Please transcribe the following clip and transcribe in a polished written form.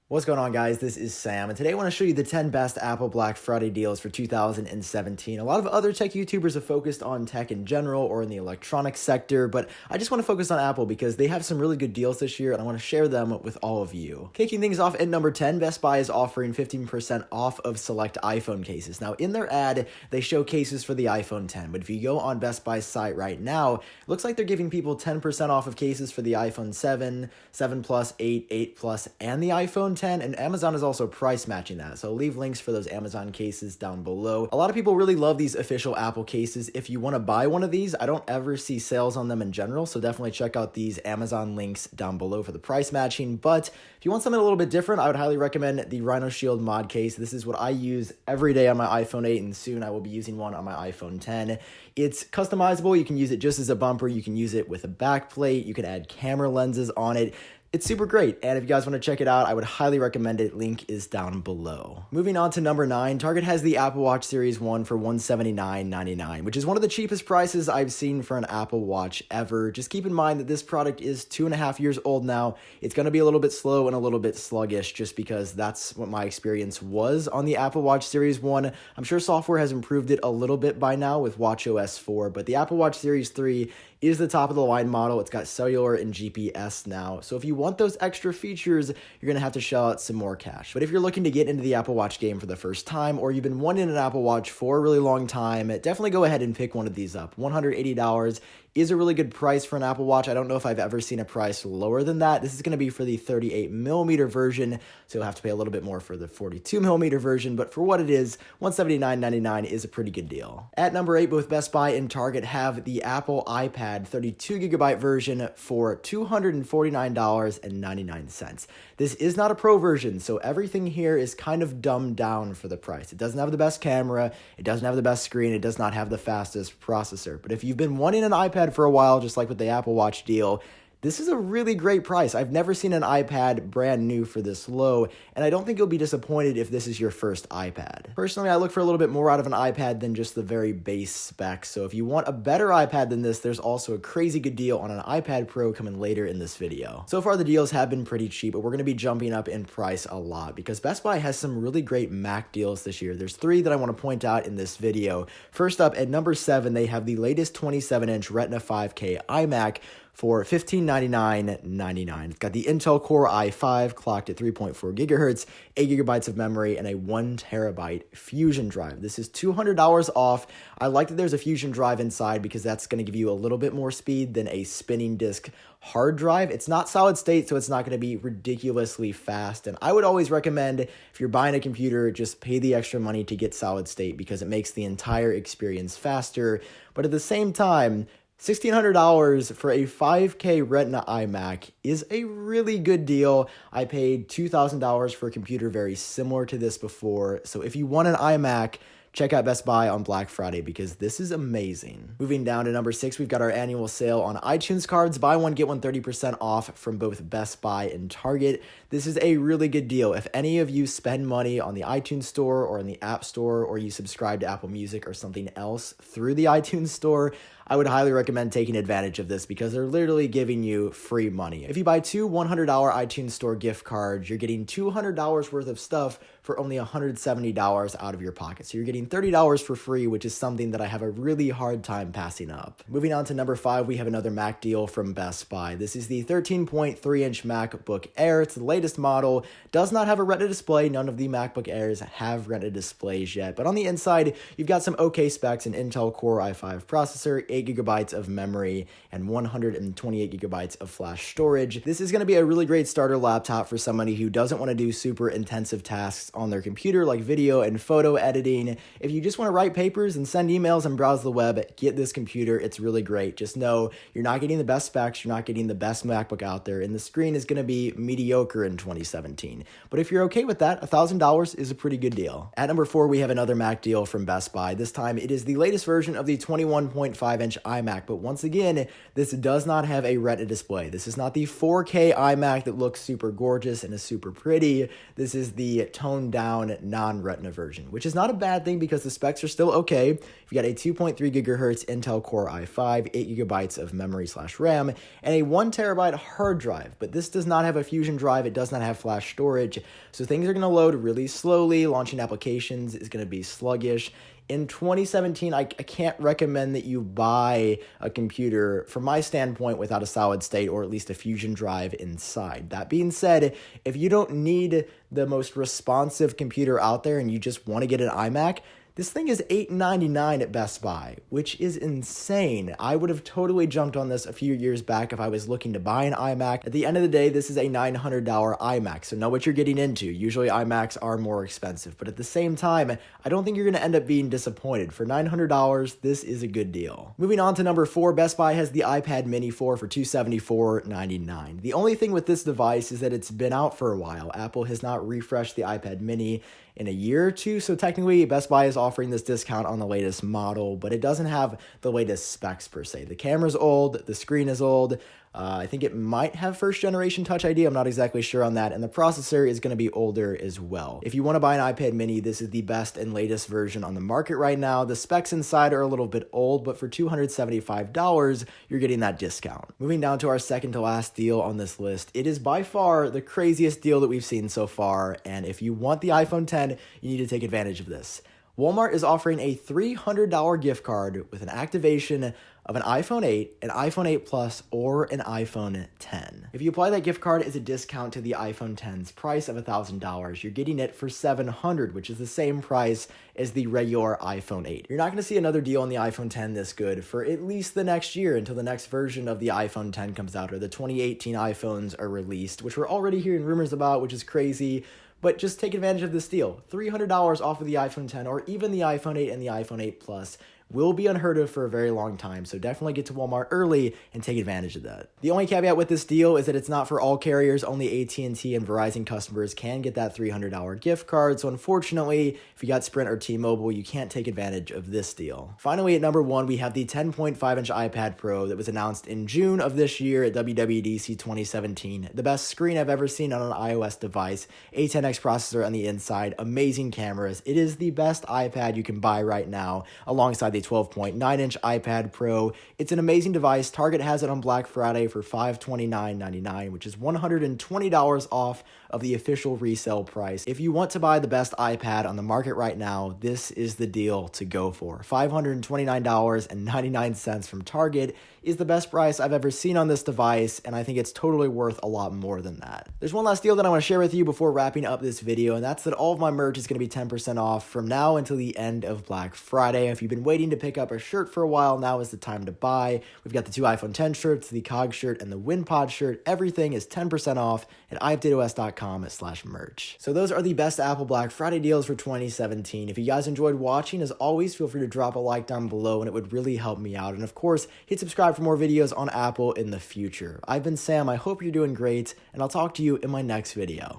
What's going on, guys? This is Sam, and today I want to show you the 10 best Apple Black Friday deals for 2017. A lot of other tech YouTubers have focused on tech in general or in the electronics sector, but I just want to focus on Apple because they have some really good deals this year, and I want to share them with all of you. Kicking things off at number 10, Best Buy is offering 15% off of select iPhone cases. Now, in their ad, they show cases for the iPhone 10, but if you go on Best Buy's site right now, it looks like they're giving people 10% off of cases for the iPhone 7, 7 Plus, 8, 8 Plus, and the iPhone 10, and Amazon is also price matching that, so I'll leave links for those Amazon cases down below. A lot of people really love these official Apple cases. If you want to buy one of these, I don't ever see sales on them in general, so definitely check out these Amazon links down below for the price matching. But if you want something a little bit different, I would highly recommend the Rhino Shield mod case. This is what I use every day on my iPhone 8, and soon I will be using one on my iPhone 10. It's customizable. You can use it just as a bumper. You can use it with a back plate. You can add camera lenses on it. It's super great, and if you guys want to check it out, I would highly recommend it. Link is down below. Moving on to number 9, Target has the Apple Watch Series 1 for $179.99, which is one of the cheapest prices I've seen for an Apple Watch ever. Just keep in mind that this product is 2.5 years old now. It's going to be a little bit slow and a little bit sluggish just because that's what my experience was on the Apple Watch Series 1. I'm sure software has improved it a little bit by now with watchOS 4, but the Apple Watch Series 3 is the top of the line model. It's got cellular and GPS now. So if you want those extra features, you're going to have to shell out some more cash. But if you're looking to get into the Apple Watch game for the first time, or you've been wanting an Apple Watch for a really long time, definitely go ahead and pick one of these up. $180 is a really good price for an Apple Watch. I don't know if I've ever seen a price lower than that. This is going to be for the 38mm version, so you'll have to pay a little bit more for the 42mm version, but for what it is, $179.99 is a pretty good deal. At number 8, both Best Buy and Target have the Apple iPad 32GB version for $249.99. This is not a Pro version, so everything here is kind of dumbed down for the price. It doesn't have the best camera, it doesn't have the best screen, it does not have the fastest processor, but if you've been wanting an iPad for a while, just like with the Apple Watch deal, this is a really great price. I've never seen an iPad brand new for this low, and I don't think you'll be disappointed if this is your first iPad. Personally, I look for a little bit more out of an iPad than just the very base specs, so if you want a better iPad than this, there's also a crazy good deal on an iPad Pro coming later in this video. So far, the deals have been pretty cheap, but we're going to be jumping up in price a lot because Best Buy has some really great Mac deals this year. There's 3 that I want to point out in this video. First up, at number 7, they have the latest 27-inch Retina 5K iMac for $1599.99. It's got the Intel Core i5 clocked at 3.4 gigahertz, 8 gigabytes of memory, and a 1 terabyte Fusion drive. This is $200 off. I like that there's a Fusion drive inside because that's going to give you a little bit more speed than a spinning disk hard drive. It's not solid state, so it's not going to be ridiculously fast. And I would always recommend, if you're buying a computer, just pay the extra money to get solid state because it makes the entire experience faster. But at the same time, $1,600 for a 5K Retina iMac is a really good deal. I paid $2,000 for a computer very similar to this before. So if you want an iMac, check out Best Buy on Black Friday because this is amazing. Moving down to number 6, we've got our annual sale on iTunes cards. Buy one, get one 30% off from both Best Buy and Target. This is a really good deal. If any of you spend money on the iTunes store or in the App Store, or you subscribe to Apple Music or something else through the iTunes store, I would highly recommend taking advantage of this because they're literally giving you free money. If you buy 2 $100 iTunes Store gift cards, you're getting $200 worth of stuff for only $170 out of your pocket. So you're getting $30 for free, which is something that I have a really hard time passing up. Moving on to number 5, we have another Mac deal from Best Buy. This is the 13.3-inch MacBook Air. It's the latest model. Does not have a Retina display. None of the MacBook Airs have Retina displays yet. But on the inside, you've got some okay specs: an Intel Core i5 processor, 8 gigabytes of memory, and 128 gigabytes of flash storage. This is going to be a really great starter laptop for somebody who doesn't want to do super intensive tasks on their computer like video and photo editing. If you just want to write papers and send emails and browse the web, get this computer. It's really great. Just know you're not getting the best specs, you're not getting the best MacBook out there, and the screen is going to be mediocre in 2017. But if you're okay with that, $1,000 is a pretty good deal. At number 4, we have another Mac deal from Best Buy. This time it is the latest version of the 21.5-inch iMac, but once again, this does not have a Retina display. This is not the 4K iMac that looks super gorgeous and is super pretty. This is the toned toned down non-retina version, which is not a bad thing because the specs are still okay. You've got a 2.3 gigahertz Intel Core i5, 8 gigabytes of memory/RAM, and a 1 terabyte hard drive, but this does not have a Fusion drive. It does not have flash storage, so things are going to load really slowly. Launching applications is going to be sluggish. In 2017, I can't recommend that you buy a computer, from my standpoint, without a solid state or at least a Fusion drive inside. That being said, if you don't need the most responsive computer out there and you just want to get an iMac, this thing is $899 at Best Buy, which is insane. I would have totally jumped on this a few years back if I was looking to buy an iMac. At the end of the day, this is a $900 iMac, so know what you're getting into. Usually iMacs are more expensive, but at the same time, I don't think you're going to end up being disappointed. For $900, this is a good deal. Moving on to number 4, Best Buy has the iPad Mini 4 for $274.99. The only thing with this device is that it's been out for a while. Apple has not refreshed the iPad Mini in a year or two, so technically Best Buy is offering this discount on the latest model, but it doesn't have the latest specs per se. The camera's old, the screen is old. I think it might have first generation Touch ID. I'm not exactly sure on that. And the processor is going to be older as well. If you want to buy an iPad mini, this is the best and latest version on the market right now. The specs inside are a little bit old, but for $275, you're getting that discount. Moving down to our second to last deal on this list, it is by far the craziest deal that we've seen so far. And if you want the iPhone 10, you need to take advantage of this. Walmart is offering a $300 gift card with an activation of an iPhone 8, an iPhone 8 Plus, or an iPhone 10. If you apply that gift card as a discount to the iPhone 10's price of $1,000, you're getting it for $700, which is the same price as the regular iPhone 8. You're not going to see another deal on the iPhone 10 this good for at least the next year until the next version of the iPhone 10 comes out or the 2018 iPhones are released, which we're already hearing rumors about, which is crazy. But just take advantage of this deal. $300 off of the iPhone 10 or even the iPhone 8 and the iPhone 8 Plus will be unheard of for a very long time, so definitely get to Walmart early and take advantage of that. The only caveat with this deal is that it's not for all carriers. Only AT&T and Verizon customers can get that $300 gift card, so unfortunately, if you got Sprint or T-Mobile, you can't take advantage of this deal. Finally, at number 1, we have the 10.5-inch iPad Pro that was announced in June of this year at WWDC 2017. The best screen I've ever seen on an iOS device, A10X processor on the inside, amazing cameras. It is the best iPad you can buy right now, alongside the 12.9-inch iPad Pro. It's an amazing device. Target has it on Black Friday for $529.99, which is $120 off of the official resale price. If you want to buy the best iPad on the market right now, this is the deal to go for. $529.99 from Target is the best price I've ever seen on this device, and I think it's totally worth a lot more than that. There's one last deal that I want to share with you before wrapping up this video, and that's that all of my merch is going to be 10% off from now until the end of Black Friday. If you've been waiting to pick up a shirt for a while, now is the time to buy. We've got the 2 iPhone 10 shirts, the COG shirt, and the WinPod shirt. Everything is 10% off at iupdateos.com/merch. So those are the best Apple Black Friday deals for 2017. If you guys enjoyed watching, as always, feel free to drop a like down below, and it would really help me out. And of course, hit subscribe for more videos on Apple in the future. I've been Sam. I hope you're doing great, and I'll talk to you in my next video.